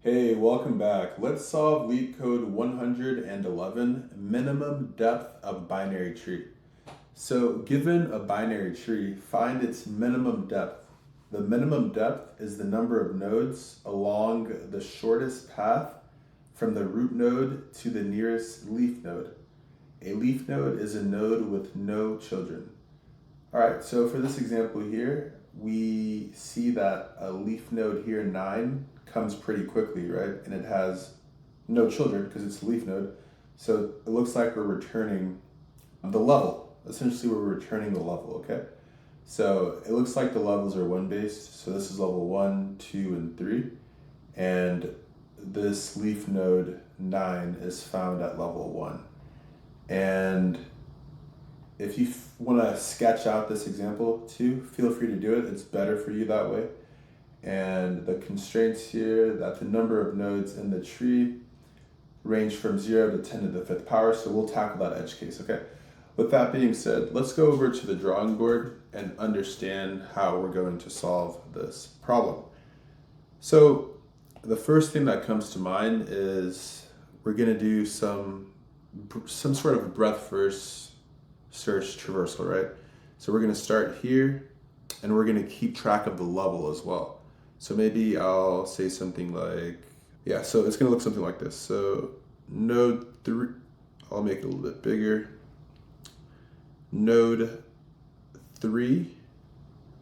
Hey, welcome back. Let's solve LeetCode 111, minimum depth of binary tree. So given a binary tree, find its minimum depth. The minimum depth is the number of nodes along the shortest path from the root node to the nearest leaf node. A leaf node is a node with no children. All right, so for this example here, we see that a leaf node here, 9, comes pretty quickly, right? And it has no children because it's a leaf node. So it looks like we're returning the level. Essentially, we're returning the level, okay? So it looks like the levels are 1 based. So this is level 1, 2, and 3. And this leaf node 9 is found at level 1. And if you want to sketch out this example too, feel free to do it. It's better for you that way. And the constraints here, that the number of nodes in the tree range from 0 to 10 to the 5th power. So we'll tackle that edge case, okay? With that being said, let's go over to the drawing board and understand how we're going to solve this problem. So the first thing that comes to mind is we're going to do some sort of breadth first search traversal, right? So we're going to start here and we're going to keep track of the level as well. So maybe I'll say something like, yeah, so it's going to look something like this. So node 3, I'll make it a little bit bigger. Node 3,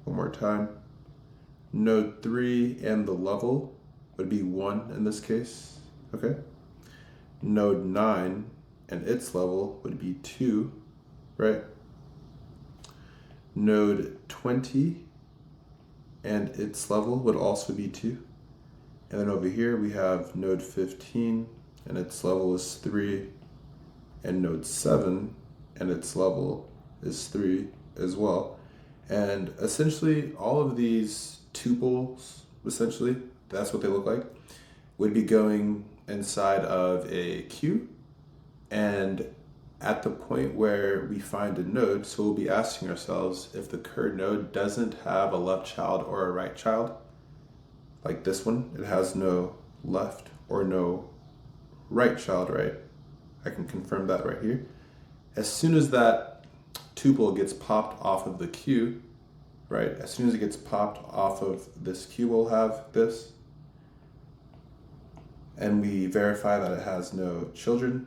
one more time. Node 3 and the level would be 1 in this case, okay? Node 9 and its level would be 2, right? Node 20 and its level would also be 2. And then over here we have node 15 and its level is 3, and node 7 and its level is 3 as well. And essentially all of these tuples, essentially, that's what they look like, would be going inside of a queue. And at the point where we find a node, so we'll be asking ourselves if the current node doesn't have a left child or a right child, like this one, it has no left or no right child, right? I can confirm that right here. As soon as that tuple gets popped off of the queue, right? As soon as it gets popped off of this queue, we'll have this. And we verify that it has no children.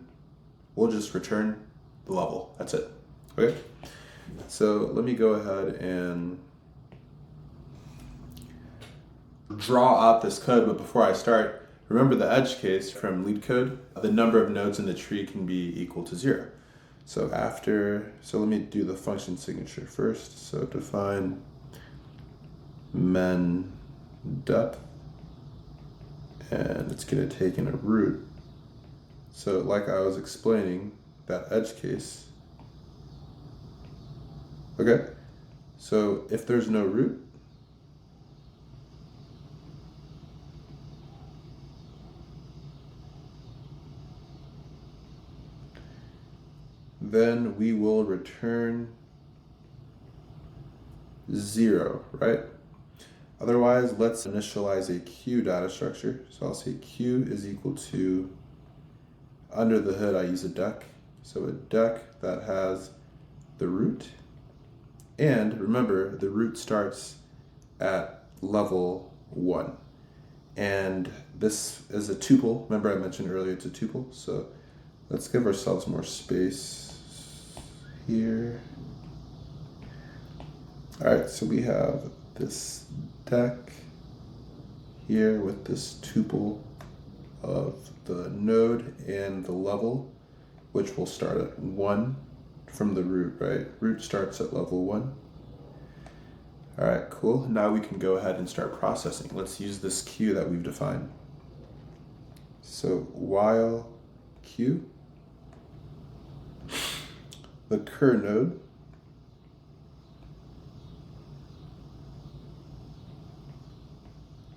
We'll just return the level. That's it. Okay? So let me go ahead and draw out this code, but before I start, remember the edge case from LeetCode. The number of nodes in the tree can be equal to 0. So let me do the function signature first. So define men depth, and it's going to take in a root. So like I was explaining, that edge case, okay? So if there's no root, then we will return 0, right? Otherwise, let's initialize a queue data structure. So I'll say queue is equal to, under the hood I use a deque. So a deque that has the root. And remember, the root starts at level 1. And this is a tuple. Remember I mentioned earlier it's a tuple. So let's give ourselves more space here. All right, so we have this deque here with this tuple of the node and the level, which will start at 1 from the root, right? Root starts at level 1. All right, cool. Now we can go ahead and start processing. Let's use this queue that we've defined. So while queue, the cur node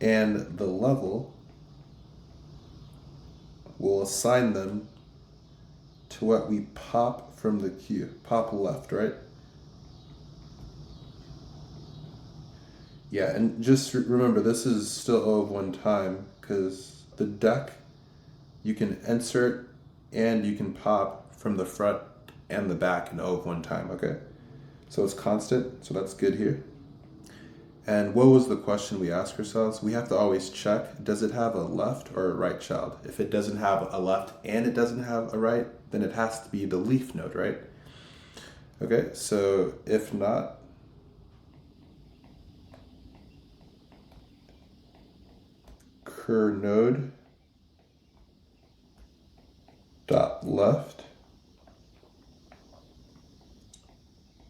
and the level, we'll assign them to what we pop from the queue. Pop left, right? Yeah, and just remember, this is still O of 1 time because the deque, you can insert and you can pop from the front and the back in O of one time, okay? So it's constant, so that's good here. And what was the question we ask ourselves? We have to always check, does it have a left or a right child? If it doesn't have a left and it doesn't have a right, then it has to be the leaf node, right? Okay, so if not, cur node dot left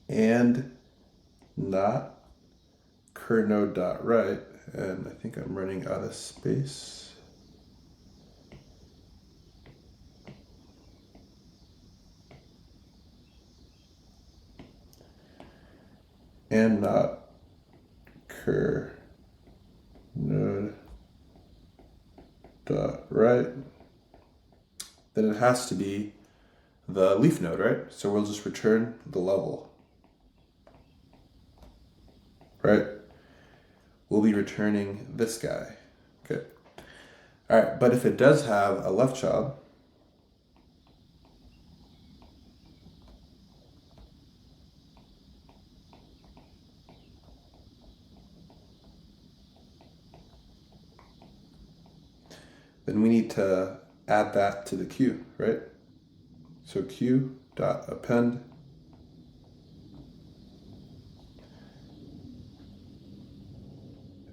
and not cur node dot right, and I think I'm running out of space. And not cur node dot right, then it has to be the leaf node, right? So we'll just return the level, right? We'll be returning this guy, okay? All right, but if it does have a left child, then we need to add that to the queue, right? So queue dot append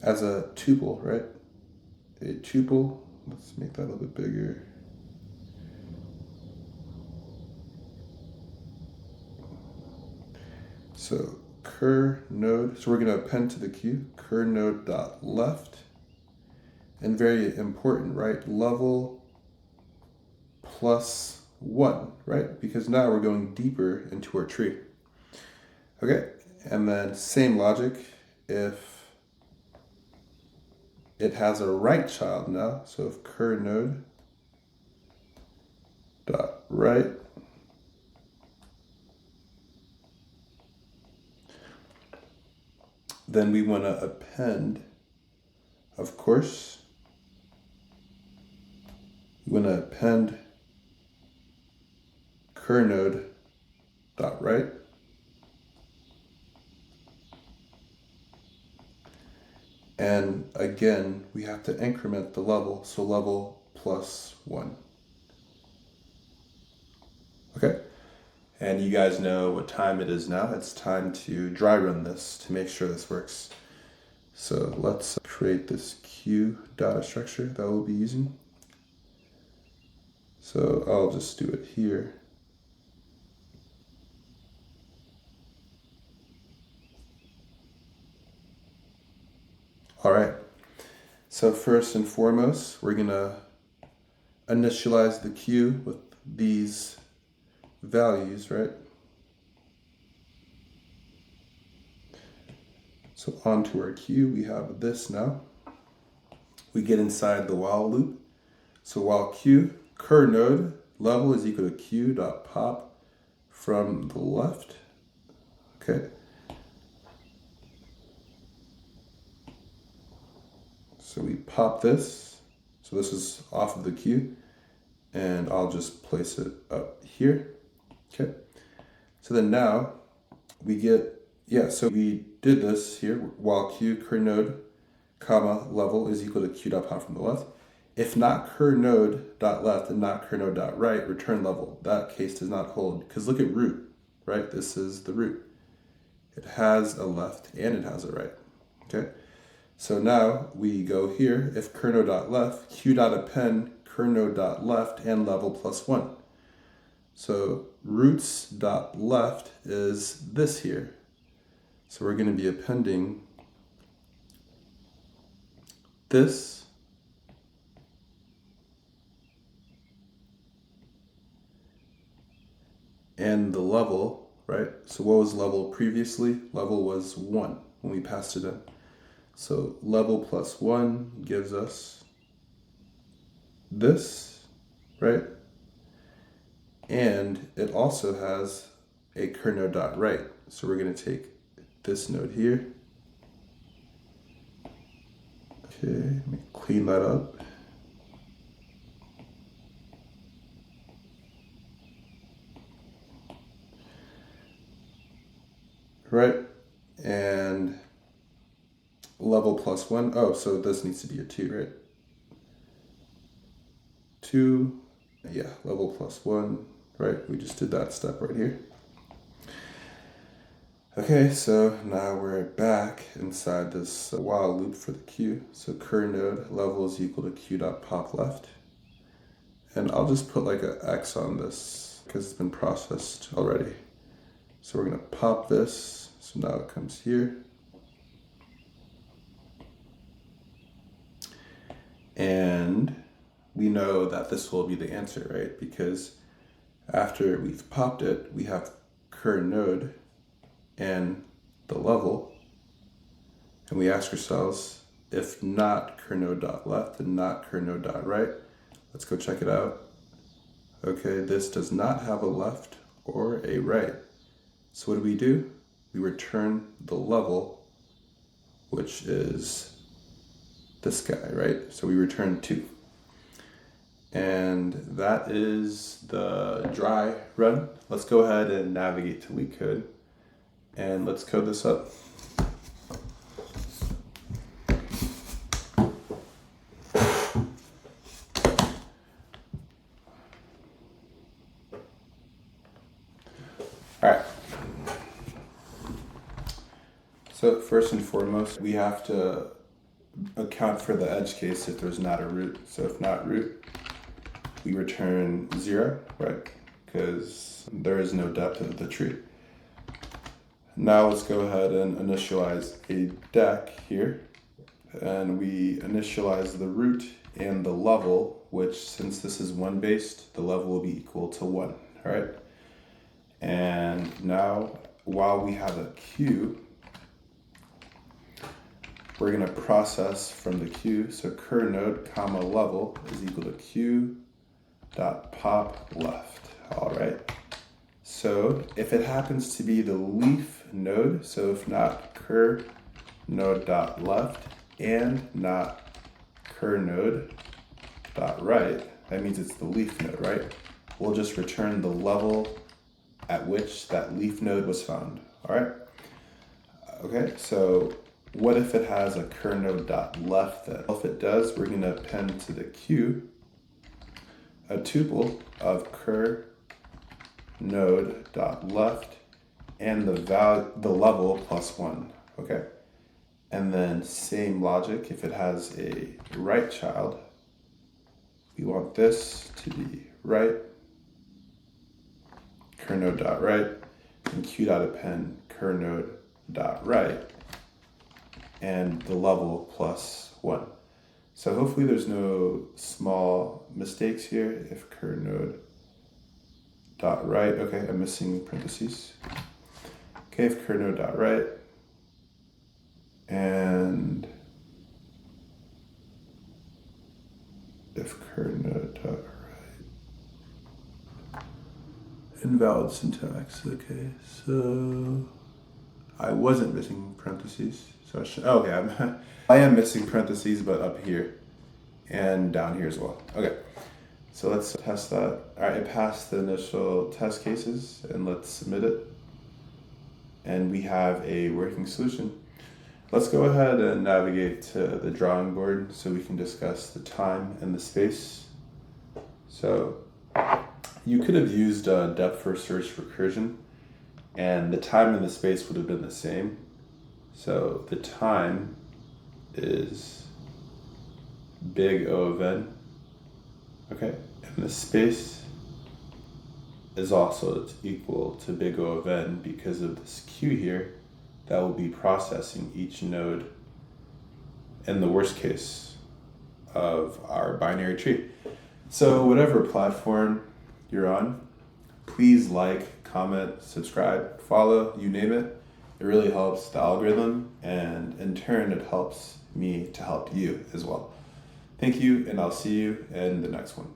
as a tuple, right? A tuple, let's make that a little bit bigger. So cur node, so we're gonna append to the queue, cur node dot left, and very important, right? Level plus 1, right? Because now we're going deeper into our tree. Okay, and then same logic if it has a right child now. So if cur node dot right, then we want to append, of course, we want to append cur node dot right, and again we have to increment the level, so level plus 1. Okay, and you guys know what time it is now. It's time to dry run this to make sure this works. So let's create this queue data structure that we'll be using. So I'll just do it here. All right, so first and foremost, we're gonna initialize the queue with these values, right? So onto our queue, we have this now. We get inside the while loop. So while queue, cur node level is equal to queue dot pop from the left, okay? So we pop this, so this is off of the queue, and I'll just place it up here, okay? So then now we get, so we did this here, while queue cur node, comma, level is equal to queue dot pop from the left. If not cur node dot left and not cur node dot right, return level. That case does not hold, because look at root, right? This is the root. It has a left and it has a right, okay? So now we go here, if cur node dot left, queue dot append cur node dot left and level plus 1. So roots dot left is this here. So we're going to be appending this and the level, right? So what was level previously? Level was 1 when we passed it in. So level plus 1 gives us this, right? And it also has a cur node dot right. So we're going to take this node here. Okay, let me clean that up. right? And level plus 1. Oh, so this needs to be a 2, right? 2, yeah, level plus 1, right? We just did that step right here. Okay, so now we're back inside this while loop for the queue. So cur node level is equal to q.pop left. And I'll just put like an X on this because it's been processed already. So we're gonna pop this. So now it comes here. And we know that this will be the answer, right? Because after we've popped it, we have cur node and the level. And we ask ourselves, if not cur node dot left and not cur node dot right, let's go check it out. Okay, this does not have a left or a right. So what do? We return the level, which is this guy, right? So we return 2. And that is the dry run. Let's go ahead and navigate to LeetCode and let's code this up. All right. So first and foremost, we have to account for the edge case if there's not a root. So if not root, we return 0, right? Because there is no depth of the tree. Now let's go ahead and initialize a deque here. And we initialize the root and the level, which since this is 1 based, the level will be equal to 1, all right? And now while we have a queue, we're gonna process from the queue. So cur node comma level is equal to q dot pop left, all right? So if it happens to be the leaf node, so if not cur node dot left and not cur node dot right, that means it's the leaf node, right? We'll just return the level at which that leaf node was found, all right? Okay, so what if it has a cur node dot left then? If it does, we're gonna append to the queue a tuple of cur node dot left and the level plus 1, okay? And then same logic, if it has a right child, we want this to be right, cur node dot right, and q dot append cur node dot right, and the level plus 1. So hopefully there's no small mistakes here. If cur node dot right, okay, I'm missing parentheses. Okay, if cur node dot right, and if cur node dot right, invalid syntax, okay, so I wasn't missing parentheses. So okay, I am missing parentheses, but up here and down here as well. Okay, so let's test that. All right, it passed the initial test cases, and let's submit it. And we have a working solution. Let's go ahead and navigate to the drawing board so we can discuss the time and the space. So you could have used depth first search recursion, and the time and the space would have been the same. So the time is big O of n, okay? And the space is also equal to big O of n because of this queue here that will be processing each node in the worst case of our binary tree. So whatever platform you're on, please like, comment, subscribe, follow, you name it. It really helps the algorithm, and in turn it helps me to help you as well. Thank you, and I'll see you in the next one.